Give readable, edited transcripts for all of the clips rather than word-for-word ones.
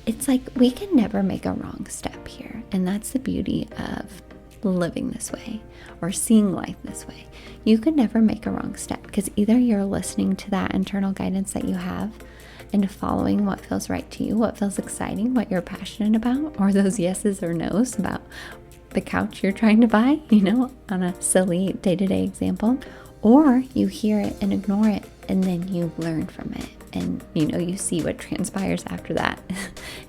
it's like we can never make a wrong step here. And that's the beauty of living this way or seeing life this way. You could never make a wrong step because either you're listening to that internal guidance that you have and following what feels right to you, what feels exciting, what you're passionate about, or those yeses or nos about the couch you're trying to buy, on a silly day-to-day example, or you hear it and ignore it and then you learn from it. And, you see what transpires after that.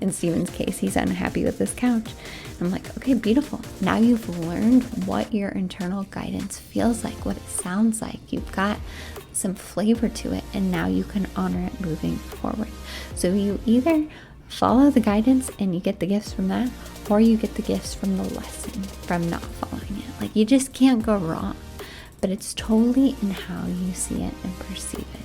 In Steven's case, he's unhappy with this couch. I'm like, okay, beautiful. Now you've learned what your internal guidance feels like, what it sounds like. You've got some flavor to it, and now you can honor it moving forward. So you either follow the guidance and you get the gifts from that, or you get the gifts from the lesson from not following it. Like, you just can't go wrong, but it's totally in how you see it and perceive it.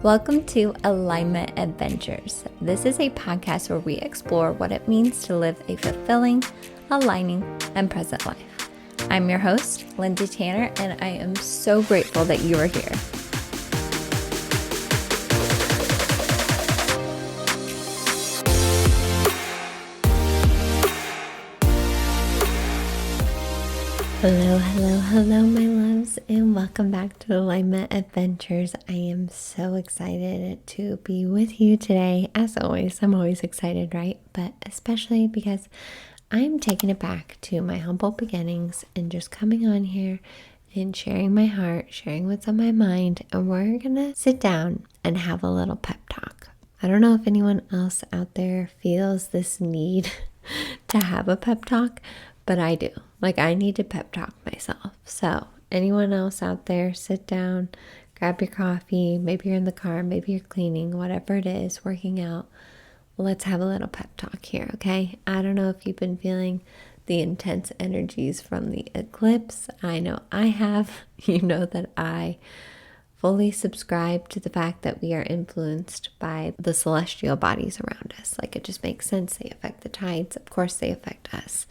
Welcome to Alignment Adventures. This is a podcast where we explore what it means to live a fulfilling, aligning, and present life. I'm your host, Lindsay Tanner, and I am so grateful that you are here. Hello, my loves, and welcome back to Alignment Adventures. I am so excited to be with you today. As always, I'm always excited, right? But especially because I'm taking it back to my humble beginnings and just coming on here and sharing my heart, sharing what's on my mind, and we're gonna sit down and have a little pep talk. I don't know if anyone else out there feels this need to have a pep talk, but I do. Like, I need to pep talk myself. So anyone else out there, sit down, grab your coffee. Maybe you're in the car, maybe you're cleaning, whatever it is, working out. Let's have a little pep talk here, okay? I don't know if you've been feeling the intense energies from the eclipse. I know I have. You know that I fully subscribe to the fact that we are influenced by the celestial bodies around us. Like, it just makes sense. They affect the tides. Of course, they affect us.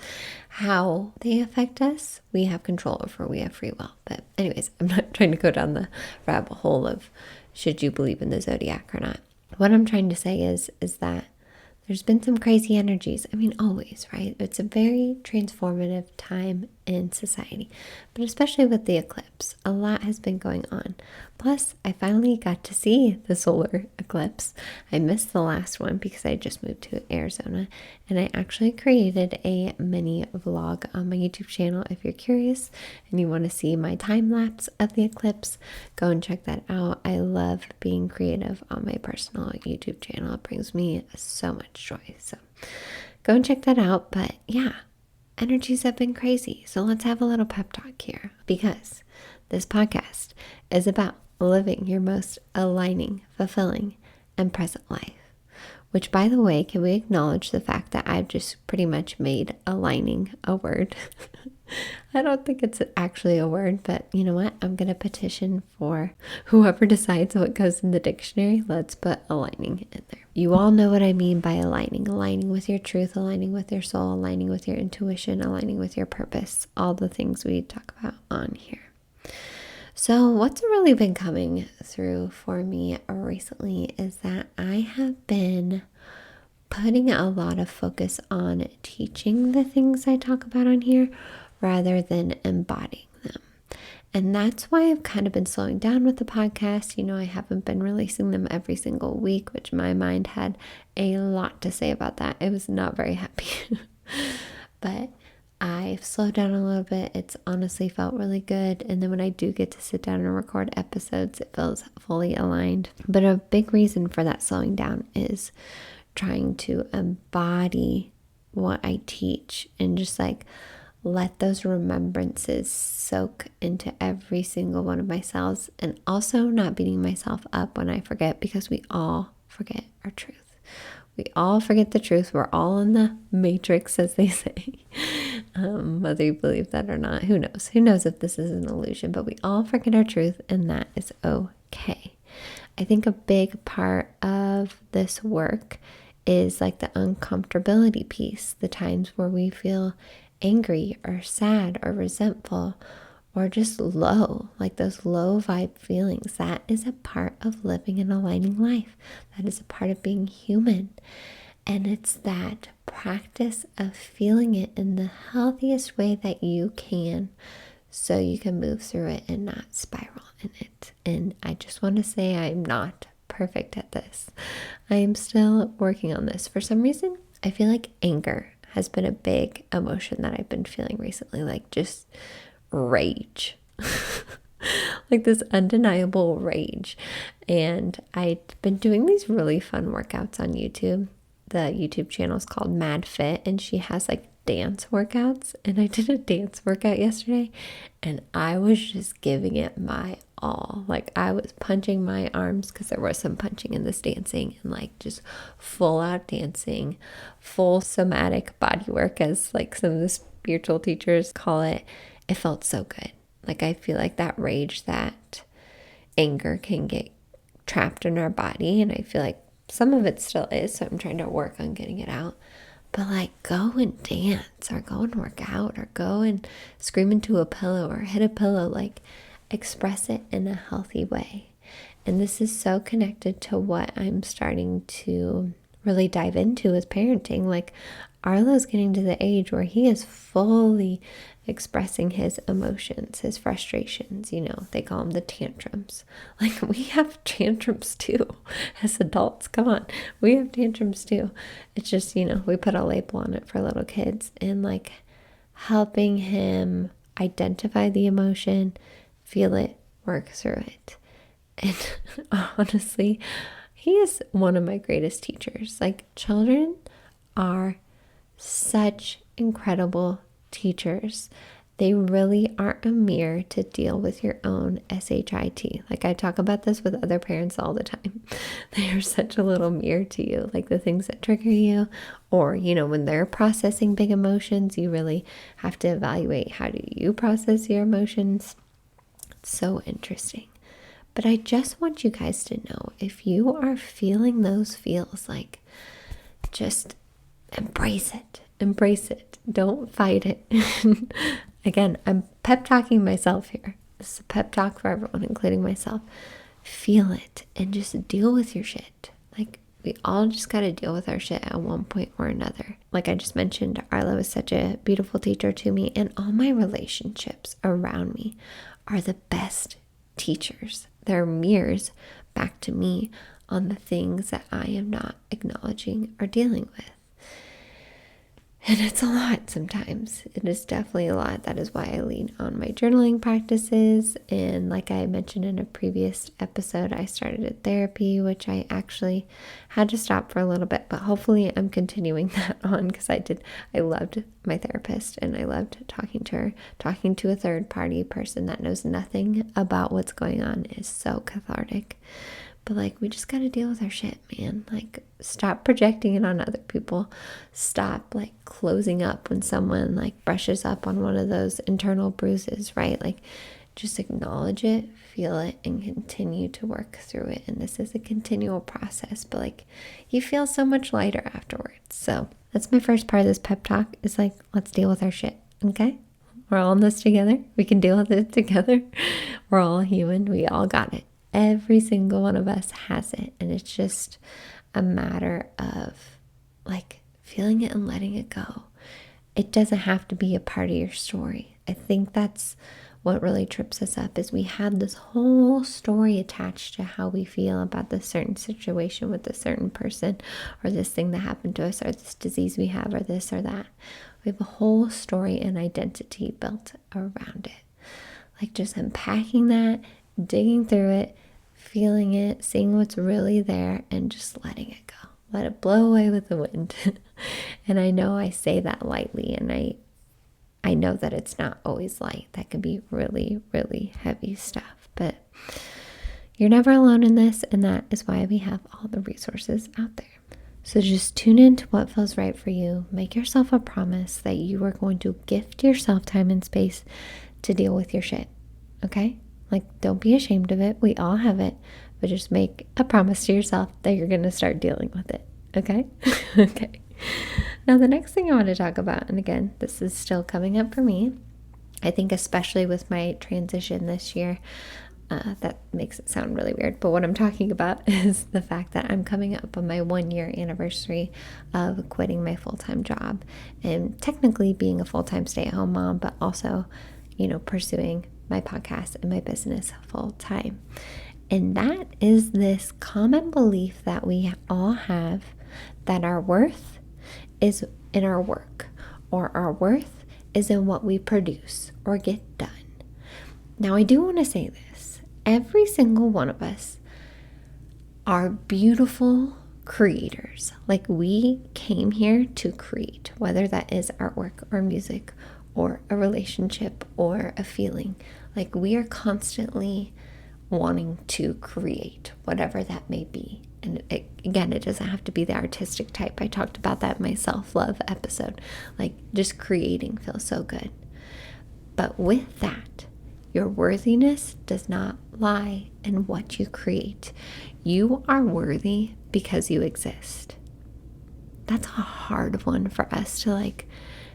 How they affect us, we have control over. We have free will. But anyways, I'm not trying to go down the rabbit hole of should you believe in the zodiac or not. What I'm trying to say is that there's been some crazy energies. I mean, always, right? It's a very transformative time in society, but especially with the eclipse, a lot has been going on. Plus, I finally got to see the solar eclipse. I missed the last one because I just moved to Arizona, and I actually created a mini vlog on my YouTube channel. If you're curious and you want to see my time lapse of the eclipse, go and check that out. I love being creative on my personal YouTube channel. It brings me so much joy. So go and check that out. But yeah, energies have been crazy. So let's have a little pep talk here, because this podcast is about living your most aligning, fulfilling, and present life. Which, by the way, can we acknowledge the fact that I've just pretty much made aligning a word? I don't think it's actually a word, but you know what? I'm going to petition for whoever decides what goes in the dictionary. Let's put aligning in there. You all know what I mean by aligning. Aligning with your truth, aligning with your soul, aligning with your intuition, aligning with your purpose. All the things we talk about on here. So what's really been coming through for me recently is that I have been putting a lot of focus on teaching the things I talk about on here rather than embodying them. And that's why I've kind of been slowing down with the podcast. I haven't been releasing them every single week, which my mind had a lot to say about that. I was not very happy. But I've slowed down a little bit. It's honestly felt really good. And then when I do get to sit down and record episodes, it feels fully aligned. But a big reason for that slowing down is trying to embody what I teach and just like let those remembrances soak into every single one of my cells, and also not beating myself up when I forget, because we all forget our truth. We all forget the truth. We're all in the matrix, as they say. Whether you believe that or not, who knows? Who knows if this is an illusion, but we all forget our truth, and that is okay. I think a big part of this work is like the uncomfortability piece, the times where we feel angry or sad or resentful or just low, like those low vibe feelings. That is a part of living an aligning life. That is a part of being human. And it's that practice of feeling it in the healthiest way that you can, so you can move through it and not spiral in it. And I just want to say I'm not perfect at this. I am still working on this. For some reason, I feel like anger has been a big emotion that I've been feeling recently, like just rage. Like this undeniable rage. And I've been doing these really fun workouts on YouTube. The YouTube channel is called Mad Fit, and she has like dance workouts. And I did a dance workout yesterday, and I was just giving it my all. Like I was punching my arms, because there was some punching in this dancing, and like just full out dancing, full somatic body work, as like some of the spiritual teachers call it. It felt so good. Like I feel like that rage, that anger can get trapped in our body, and I feel like some of it still is, so I'm trying to work on getting it out. But like, go and dance, or go and work out, or go and scream into a pillow, or hit a pillow. Like, express it in a healthy way. And this is so connected to what I'm starting to really dive into with parenting. Like, Arlo's getting to the age where he is fully expressing his emotions, his frustrations. You know, they call them the tantrums. Like, we have tantrums too as adults. Come on, we have tantrums too. It's just, you know, we put a label on it for little kids, and like helping him identify the emotion, feel it, work through it. And honestly, he is one of my greatest teachers. Like, children are such incredible teachers. They really aren't a mirror to deal with your own SHIT. Like, I talk about this with other parents all the time. They are such a little mirror to you, like the things that trigger you, or, you know, when they're processing big emotions, you really have to evaluate, how do you process your emotions? It's so interesting. But I just want you guys to know, if you are feeling those feels, like, just embrace it. Embrace it. Don't fight it. Again, I'm pep talking myself here. This is a pep talk for everyone, including myself. Feel it and just deal with your shit. Like, we all just got to deal with our shit at one point or another. Like I just mentioned, Arlo is such a beautiful teacher to me, and all my relationships around me are the best teachers. They're mirrors back to me on the things that I am not acknowledging or dealing with. And it's a lot sometimes. It is definitely a lot. That is why I lean on my journaling practices. And like I mentioned in a previous episode, I started a therapy, which I actually had to stop for a little bit. But hopefully I'm continuing that on, because I loved my therapist, and I loved talking to her. Talking to a third party person that knows nothing about what's going on is so cathartic. But like, we just got to deal with our shit, man. Like, stop projecting it on other people. Stop like closing up when someone like brushes up on one of those internal bruises, right? Like, just acknowledge it, feel it, and continue to work through it. And this is a continual process, but like, you feel so much lighter afterwards. So that's my first part of this pep talk, is like, let's deal with our shit. Okay? We're all in this together. We can deal with it together. We're all human. We all got it. Every single one of us has it, and it's just a matter of like feeling it and letting it go. It doesn't have to be a part of your story. I think that's what really trips us up, is we have this whole story attached to how we feel about this certain situation with a certain person, or this thing that happened to us, or this disease we have, or this or that. We have a whole story and identity built around it. Like, just unpacking that, digging through it, feeling it, seeing what's really there, and just letting it go. Let it blow away with the wind. And I know I say that lightly, and I know that it's not always light. That can be really, really heavy stuff. But you're never alone in this, and that is why we have all the resources out there. So just tune in to what feels right for you. Make yourself a promise that you are going to gift yourself time and space to deal with your shit. Okay? Like, don't be ashamed of it. We all have it. But just make a promise to yourself that you're going to start dealing with it. Okay? Okay. Now, the next thing I want to talk about, and again, this is still coming up for me, I think especially with my transition this year, that makes it sound really weird, but what I'm talking about is the fact that I'm coming up on my 1 year anniversary of quitting my full-time job and technically being a full-time stay-at-home mom, but also, pursuing my podcast and my business full-time. And that is this common belief that we all have that our worth is in our work, or our worth is in what we produce or get done. Now, I do want to say this. Every single one of us are beautiful creators. Like, we came here to create, whether that is artwork or music or a relationship or a feeling. Like, we are constantly wanting to create whatever that may be. And again, it doesn't have to be the artistic type. I talked about that in my self-love episode. Like, just creating feels so good. But with that, your worthiness does not lie in what you create. You are worthy because you exist. That's a hard one for us to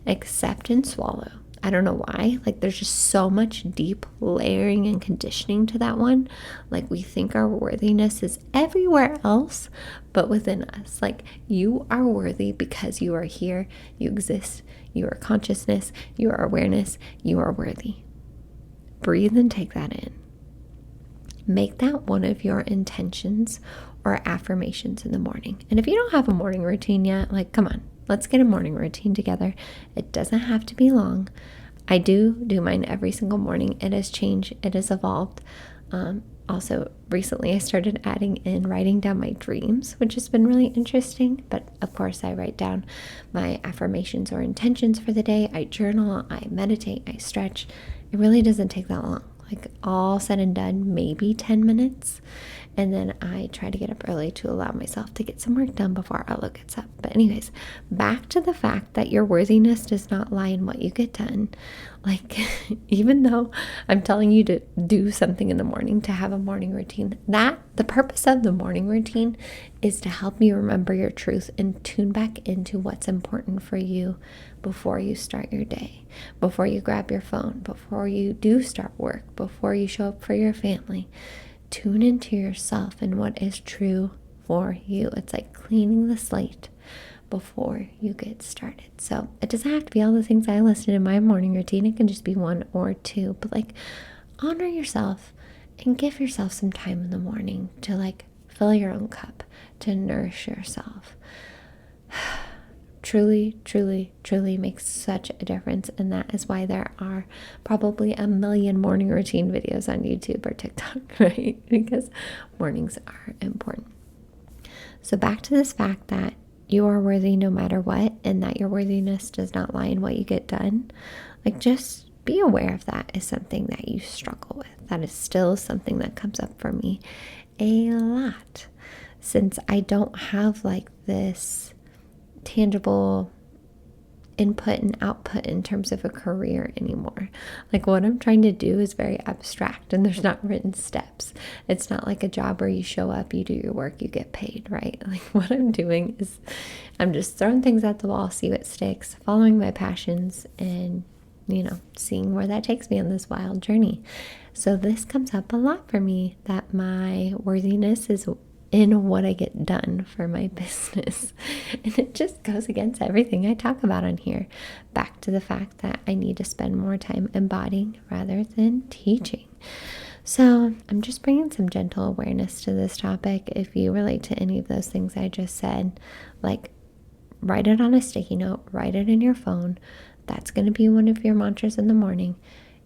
accept and swallow. I don't know why. There's just so much deep layering and conditioning to that one. We think our worthiness is everywhere else but within us. You are worthy because you are here, you exist, you are consciousness, you are awareness, you are worthy. Breathe and take that in. Make that one of your intentions or affirmations in the morning. And if you don't have a morning routine yet, come on, let's get a morning routine together. It doesn't have to be long. I do mine every single morning. It has changed. It has evolved. Also, recently I started adding in writing down my dreams, which has been really interesting. But of course, I write down my affirmations or intentions for the day. I journal, I meditate, I stretch. It really doesn't take that long. All said and done, maybe 10 minutes. And then I try to get up early to allow myself to get some work done before Outlook gets up. But anyways, back to the fact that your worthiness does not lie in what you get done. Even though I'm telling you to do something in the morning, to have a morning routine, the purpose of the morning routine is to help you remember your truth and tune back into what's important for you before you start your day, before you grab your phone, before you do start work, before you show up for your family. Tune into yourself and what is true for you. It's like cleaning the slate before you get started. So it doesn't have to be all the things I listed in my morning routine. It can just be one or two, but honor yourself and give yourself some time in the morning to fill your own cup, to nourish yourself. Truly, truly, truly makes such a difference. And that is why there are probably a million morning routine videos on YouTube or TikTok, right? Because mornings are important. So back to this fact that you are worthy no matter what, and that your worthiness does not lie in what you get done. Just be aware of that is something that you struggle with. That is still something that comes up for me a lot, since I don't have this tangible input and output in terms of a career anymore. What I'm trying to do is very abstract, and there's not written steps. It's not like a job where you show up, you do your work, you get paid, right? What I'm doing is I'm just throwing things at the wall, see what sticks, following my passions, and seeing where that takes me on this wild journey. So this comes up a lot for me, that my worthiness is in what I get done for my business. And it just goes against everything I talk about on here. Back to the fact that I need to spend more time embodying rather than teaching. So I'm just bringing some gentle awareness to this topic. If you relate to any of those things I just said, write it on a sticky note, write it in your phone. That's going to be one of your mantras in the morning.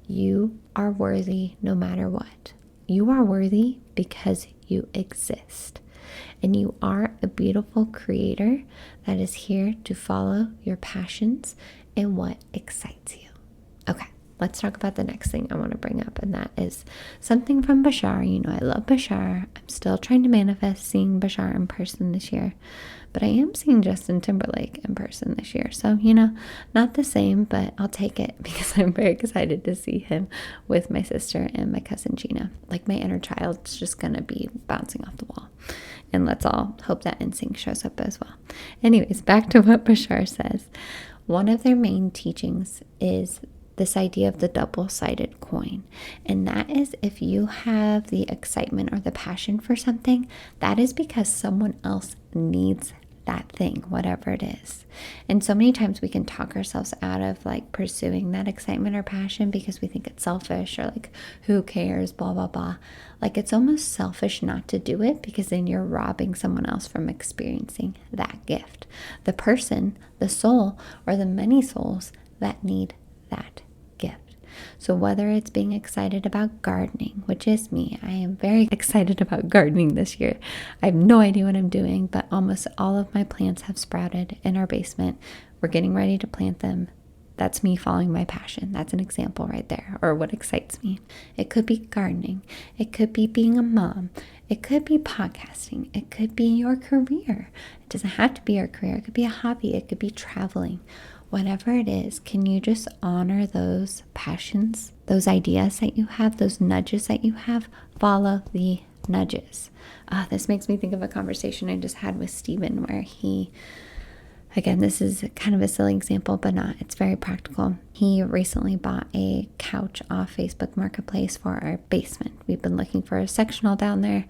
You are worthy no matter what. You are worthy because you exist. And you are a beautiful creator that is here to follow your passions and what excites you. Okay, let's talk about the next thing I want to bring up, and that is something from Bashar. I love Bashar. I'm still trying to manifest seeing Bashar in person this year, but I am seeing Justin Timberlake in person this year. So, not the same, but I'll take it because I'm very excited to see him with my sister and my cousin Gina. My inner child's just going to be bouncing off the wall. And let's all hope that NSYNC shows up as well. Anyways, back to what Bashar says. One of their main teachings is this idea of the double-sided coin. And that is, if you have the excitement or the passion for something, that is because someone else needs that thing, whatever it is. And so many times we can talk ourselves out of like pursuing that excitement or passion because we think it's selfish or like, who cares, blah, blah, blah. Like, it's almost selfish not to do it because then you're robbing someone else from experiencing that gift. The person, the soul, or the many souls that need that gift. So whether it's being excited about gardening, which is me, I am very excited about gardening this year. I have no idea what I'm doing, but almost all of my plants have sprouted in our basement. We're getting ready to plant them. That's me following my passion. That's an example right there, or what excites me. It could be gardening. It could be being a mom. It could be podcasting. It could be your career. It doesn't have to be your career. It could be a hobby. It could be traveling. Whatever it is, can you just honor those passions, those ideas that you have, those nudges that you have? Follow the nudges. This makes me think of a conversation I just had with Steven where again, this is kind of a silly example, but it's very practical. He recently bought a couch off Facebook Marketplace for our basement. We've been looking for a sectional down there.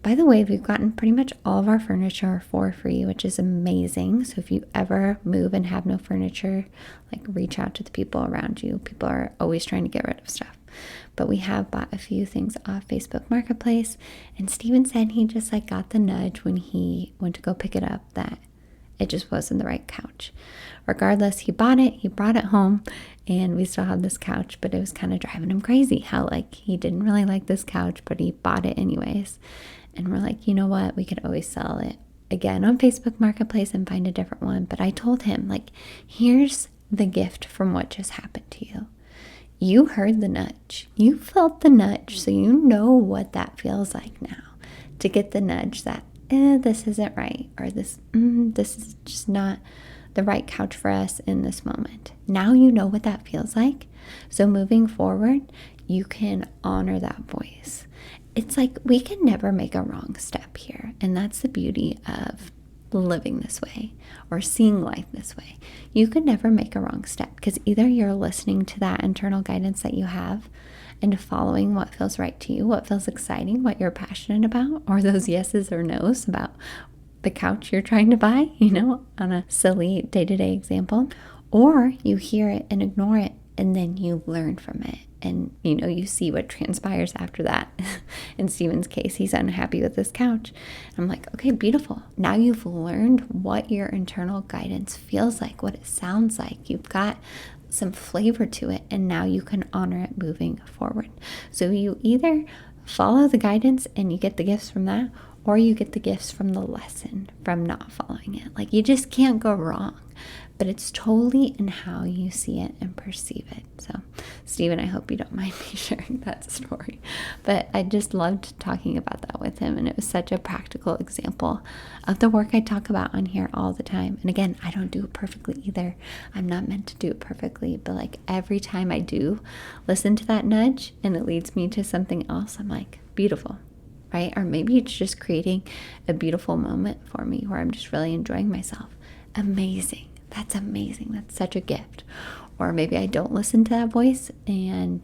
By the way, we've gotten pretty much all of our furniture for free, which is amazing. So if you ever move and have no furniture, like, reach out to the people around you. People are always trying to get rid of stuff. But we have bought a few things off Facebook Marketplace. And Steven said he just like got the nudge when he went to go pick it up that it just wasn't the right couch. Regardless, he bought it, he brought it home, and we still have this couch, but it was kind of driving him crazy how like he didn't really like this couch, but he bought it anyways. And we're like, you know what? We could always sell it again on Facebook Marketplace and find a different one. But I told him, like, here's the gift from what just happened to you. You heard the nudge. You felt the nudge. So you know what that feels like now, to get the nudge that, this isn't right, or this is just not the right couch for us in this moment. Now you know what that feels like. So moving forward, you can honor that voice. It's like we can never make a wrong step here. And that's the beauty of living this way or seeing life this way. You could never make a wrong step because either you're listening to that internal guidance that you have and following what feels right to you, what feels exciting, what you're passionate about, or those yeses or nos about the couch you're trying to buy, on a silly day-to-day example, or you hear it and ignore it and then you learn from it. And, you see what transpires after that. In Steven's case, he's unhappy with this couch. I'm like, okay, beautiful. Now you've learned what your internal guidance feels like, what it sounds like. You've got some flavor to it, and now you can honor it moving forward. So you either follow the guidance and you get the gifts from that, or you get the gifts from the lesson from not following it. Like, you just can't go wrong. But it's totally in how you see it and perceive it. So, Steven, I hope you don't mind me sharing that story. But I just loved talking about that with him. And it was such a practical example of the work I talk about on here all the time. And again, I don't do it perfectly either. I'm not meant to do it perfectly. But like every time I do listen to that nudge and it leads me to something else, I'm like, beautiful. Right? Or maybe it's just creating a beautiful moment for me where I'm just really enjoying myself. Amazing. That's amazing. That's such a gift. Or maybe I don't listen to that voice and,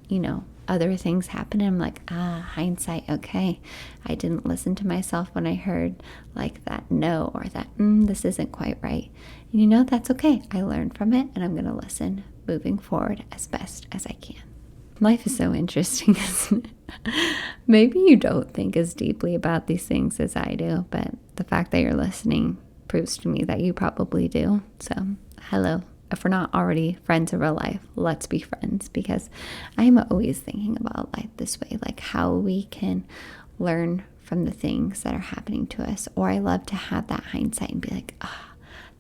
other things happen. And I'm like, hindsight. Okay. I didn't listen to myself when I heard like that no, or that, this isn't quite right. And that's okay. I learned from it and I'm going to listen moving forward as best as I can. Life is so interesting, isn't it? Maybe you don't think as deeply about these things as I do, but the fact that you're listening proves to me that you probably do. So, hello. If we're not already friends in real life, let's be friends, because I'm always thinking about life this way, like how we can learn from the things that are happening to us. Or I love to have that hindsight and be like,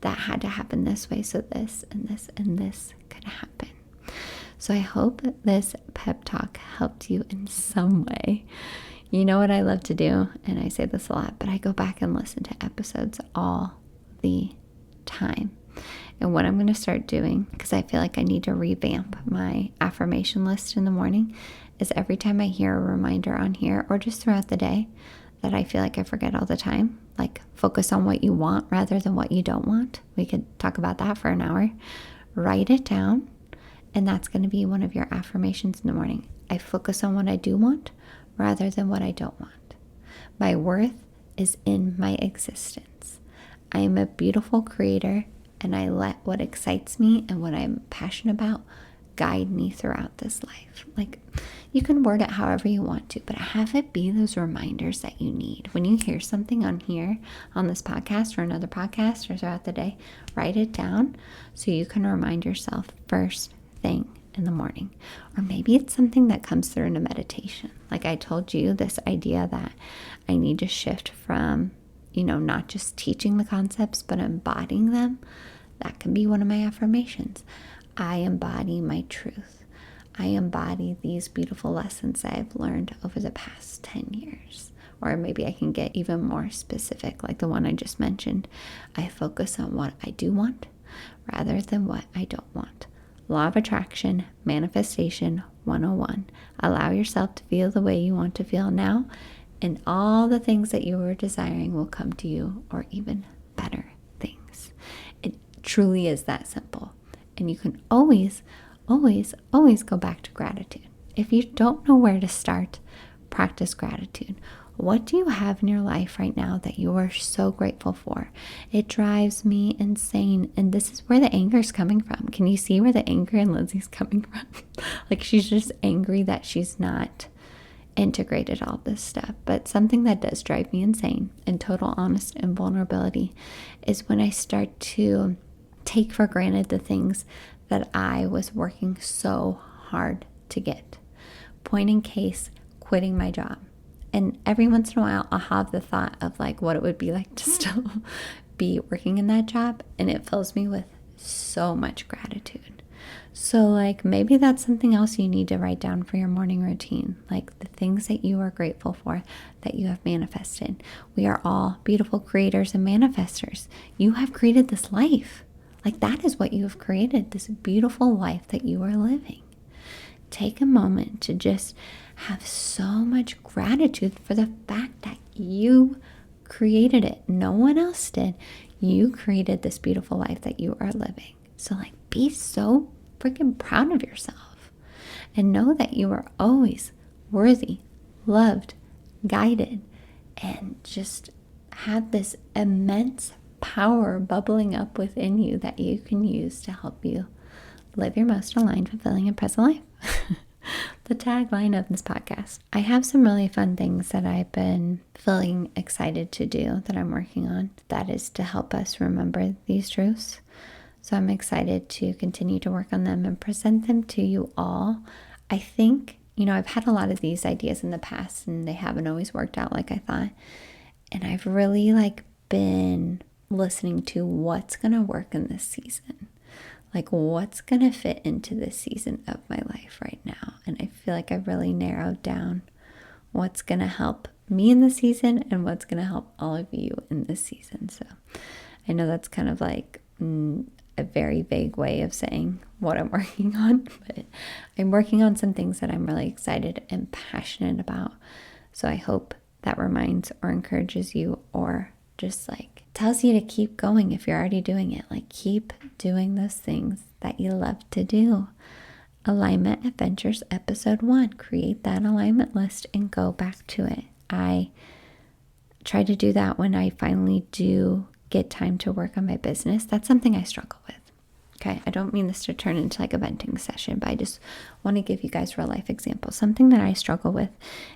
that had to happen this way, so this and this and this could happen. So I hope this pep talk helped you in some way. You know what I love to do, and I say this a lot, but I go back and listen to episodes all the time. And what I'm going to start doing, because I feel like I need to revamp my affirmation list in the morning, is every time I hear a reminder on here, or just throughout the day, that I feel like I forget all the time, like focus on what you want rather than what you don't want. We could talk about that for an hour. Write it down And that's going to be one of your affirmations in the morning. I focus on what I do want rather than what I don't want. My worth is in my existence. I am a beautiful creator, and I let what excites me and what I'm passionate about guide me throughout this life. Like, you can word it however you want to, but have it be those reminders that you need. When you hear something on here, on this podcast or another podcast or throughout the day, write it down so you can remind yourself first thing in the morning. Or maybe it's something that comes through in a meditation. Like I told you, this idea that I need to shift from, not just teaching the concepts, but embodying them. That can be one of my affirmations. I embody my truth. I embody these beautiful lessons that I've learned over the past 10 years. Or maybe I can get even more specific, like the one I just mentioned. I focus on what I do want rather than what I don't want. Law of Attraction, Manifestation 101. Allow yourself to feel the way you want to feel now, and all the things that you are desiring will come to you, or even better things. It truly is that simple. And you can always, always, always go back to gratitude. If you don't know where to start, practice gratitude. What do you have in your life right now that you are so grateful for? It drives me insane. And this is where the anger is coming from. Can you see where the anger in Lindsay's coming from? Like, she's just angry that she's not integrated all this stuff. But something that does drive me insane, in total honesty and vulnerability, is when I start to take for granted the things that I was working so hard to get. Point in case, quitting my job. And every once in a while, I'll have the thought of like what it would be like to still be working in that job. And it fills me with so much gratitude. So like maybe that's something else you need to write down for your morning routine. Like the things that you are grateful for that you have manifested. We are all beautiful creators and manifestors. You have created this life. Like that is what you have created, this beautiful life that you are living. Take a moment to just have so much gratitude for the fact that you created it. No one else did. You created this beautiful life that you are living. So like be so freaking proud of yourself and know that you are always worthy, loved, guided, and just have this immense power bubbling up within you that you can use to help you live your most aligned, fulfilling, and present life. The tagline of this podcast. I have some really fun things that I've been feeling excited to do that I'm working on. That is to help us remember these truths. So I'm excited to continue to work on them and present them to you all. I think, I've had a lot of these ideas in the past and they haven't always worked out like I thought. And I've really been listening to what's going to work in this season. Like what's going to fit into this season of my life right now. And I feel like I've really narrowed down what's going to help me in this season and what's going to help all of you in this season. So I know that's kind of like a very vague way of saying what I'm working on, but I'm working on some things that I'm really excited and passionate about. So I hope that reminds or encourages you, or just tells you to keep going if you're already doing it. Keep doing those things that you love to do. Alignment Adventures Episode 1. Create that alignment list and go back to it. I try to do that when I finally do get time to work on my business. That's something I struggle with. Okay, I don't mean this to turn into a venting session, but I just want to give you guys real life examples. Something that I struggle with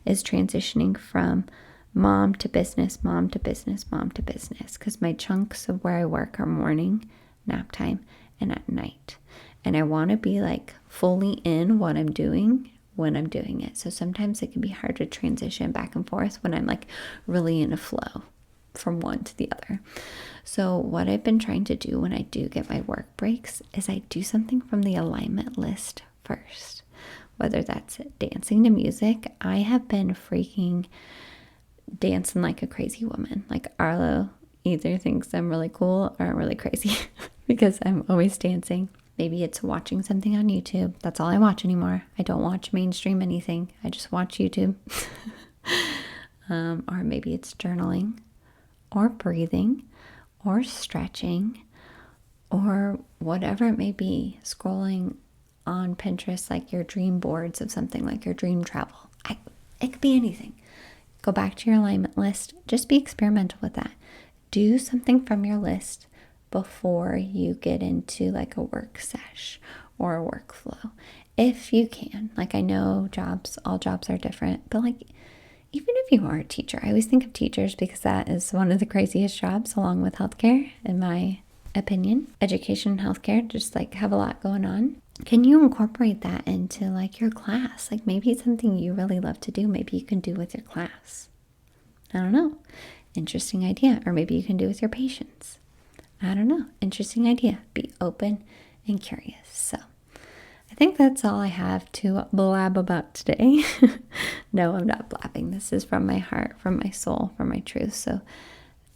is transitioning from mom to business, mom to business, mom to business, because my chunks of where I work are morning, nap time, and at night. And I want to be fully in what I'm doing when I'm doing it. So sometimes it can be hard to transition back and forth when I'm really in a flow from one to the other. So what I've been trying to do when I do get my work breaks is I do something from the alignment list first. Whether that's dancing to music. I have been freaking dancing like a crazy woman. Arlo either thinks I'm really cool or really crazy because I'm always dancing. Maybe it's watching something on YouTube. That's all I watch anymore. I don't watch mainstream anything. I just watch YouTube. Or maybe it's journaling or breathing or stretching or whatever it may be. Scrolling on Pinterest like your dream boards of something, like your dream travel. It could be anything. Go back to your alignment list. Just be experimental with that. Do something from your list before you get into like a work sesh or a workflow. If you can. Like, I know all jobs are different, but like, even if you are a teacher, I always think of teachers because that is one of the craziest jobs, along with healthcare, in my opinion. Education and healthcare just like have a lot going on. Can you incorporate that into like your class? Like, maybe it's something you really love to do. Maybe you can do with your class. I don't know. Interesting idea. Or maybe you can do with your patients. I don't know. Interesting idea. Be open and curious. So I think that's all I have to blab about today. No, I'm not blabbing. This is from my heart, from my soul, from my truth. So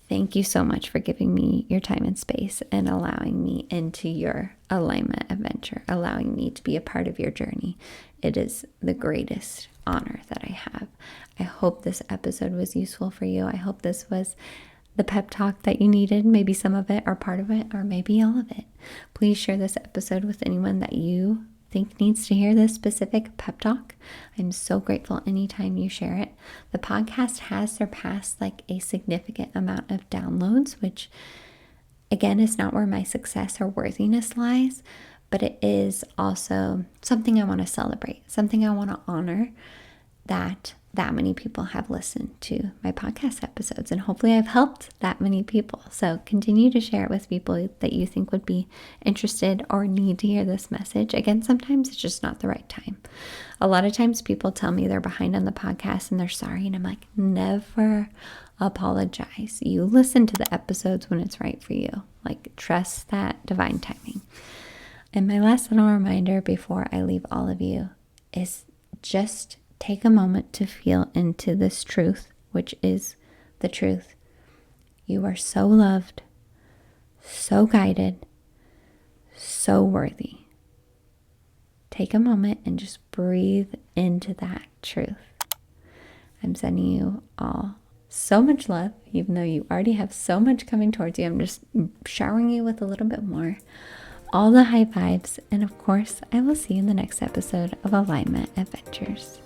thank you so much for giving me your time and space and allowing me into your alignment adventure, allowing me to be a part of your journey. It is the greatest honor that I have. I hope this episode was useful for you. I hope this was the pep talk that you needed, maybe some of it or part of it, or maybe all of it. Please share this episode with anyone that you think needs to hear this specific pep talk. I'm so grateful anytime you share it. The podcast has surpassed like a significant amount of downloads, which again is not where my success or worthiness lies, but it is also something I want to celebrate, something I want to honor, that many people have listened to my podcast episodes, and hopefully I've helped that many people. So continue to share it with people that you think would be interested or need to hear this message. Again, sometimes it's just not the right time. A lot of times people tell me they're behind on the podcast and they're sorry, and I'm like, never apologize. You listen to the episodes when it's right for you. Like, trust that divine timing. And my last little reminder before I leave all of you is just take a moment to feel into this truth, which is the truth. You are so loved, so guided, so worthy. Take a moment and just breathe into that truth. I'm sending you all so much love, even though you already have so much coming towards you. I'm just showering you with a little bit more. All the high vibes. And of course, I will see you in the next episode of Alignment Adventures.